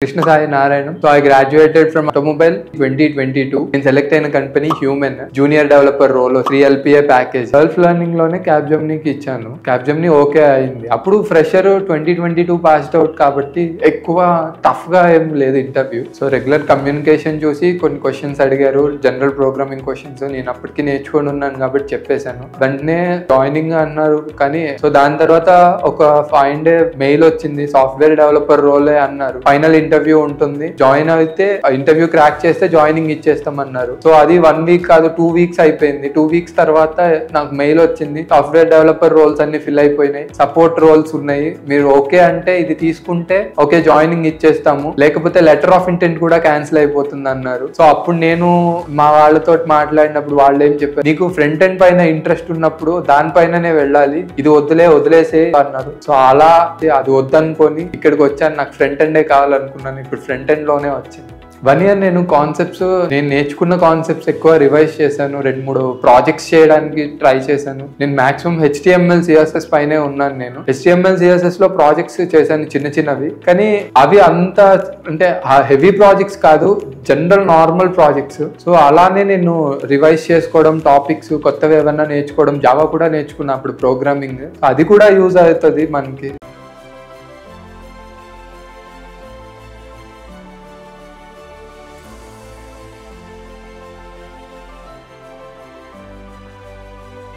Krishna Sai Narayanam. So I graduated from automobile 2022 in select అయిన company human junior developer role 3 LPA package self learning లోనే క్యాప్జెమినీకి ఇచ్చాను. Capgemini okay అయింది. అప్పుడు fresher 2022 passed out కాబట్టి ఎక్కువ టఫ్ గా ఏం లేదు ఇంటర్వ్యూ. సో రెగ్యులర్ కమ్యూనికేషన్ చూసి కొన్ని క్వశ్చన్స్ అడిగారు, జనరల్ ప్రోగ్రామింగ్ క్వశ్చన్స్. నేను అప్పటికి నేర్చుకొని ఉన్నాను కాబట్టి చెప్పేశాను. వెంటనే జాయినింగ్ అన్నారు. కానీ సో దాని తర్వాత ఒక 5 day మెయిల్ వచ్చింది, సాఫ్ట్వేర్ డెవలపర్ రోలే అన్నారు, ఫైనల్ ఇంటర్వ్యూ ఉంటుంది, జాయిన్ అయితే ఇంటర్వ్యూ క్రాక్ చేస్తే జాయినింగ్ ఇచ్చేస్తామన్నారు. సో అది 1 week కాదు 2 weeks అయిపోయింది. 2 weeks తర్వాత నాకు మెయిల్ వచ్చింది, సాఫ్ట్వేర్ డెవలపర్ రోల్స్ అన్ని ఫిల్ అయిపోయినాయి, సపోర్ట్ రోల్స్ ఉన్నాయి, మీరు ఓకే అంటే ఇది తీసుకుంటే ఓకే జాయినింగ్ ఇచ్చేస్తాము, లేకపోతే లెటర్ ఆఫ్ ఇంటెంట్ కూడా క్యాన్సిల్ అయిపోతుంది అన్నారు. సో అప్పుడు నేను మా వాళ్ళతో మాట్లాడినప్పుడు వాళ్ళు ఏం చెప్పారు, నీకు ఫ్రంట్ ఎండ్ పైన ఇంట్రెస్ట్ ఉన్నప్పుడు దానిపైననే వెళ్ళాలి, ఇది వదిలేసే అన్నారు. సో అలా అది వద్దనుకొని ఇక్కడికి వచ్చాను. నాకు ఫ్రంట్ ఎండే కావాలనుకున్నాను, ఇప్పుడు ఫ్రంట్ ఎండ్ లోనే వచ్చింది. 1 year నేను నేర్చుకున్న కాన్సెప్ట్స్ ఎక్కువ రివైజ్ చేశాను. 2-3 ప్రాజెక్ట్స్ చేయడానికి ట్రై చేశాను. నేను మాక్సిమం HTML CSS పైనే ఉన్నాను. నేను HTML CSS లో ప్రాజెక్ట్స్ చేశాను చిన్నవి, కానీ అవి అంత అంటే హెవీ ప్రాజెక్ట్స్ కాదు, జనరల్ నార్మల్ ప్రాజెక్ట్స్. సో అలానే నేను రివైజ్ చేసుకోవడం, టాపిక్స్ కొత్తవి ఏమన్నా నేర్చుకోవడం, జావా కూడా నేర్చుకున్నా అప్పుడు ప్రోగ్రామింగ్, అది కూడా యూజ్ అవుతుంది మనకి.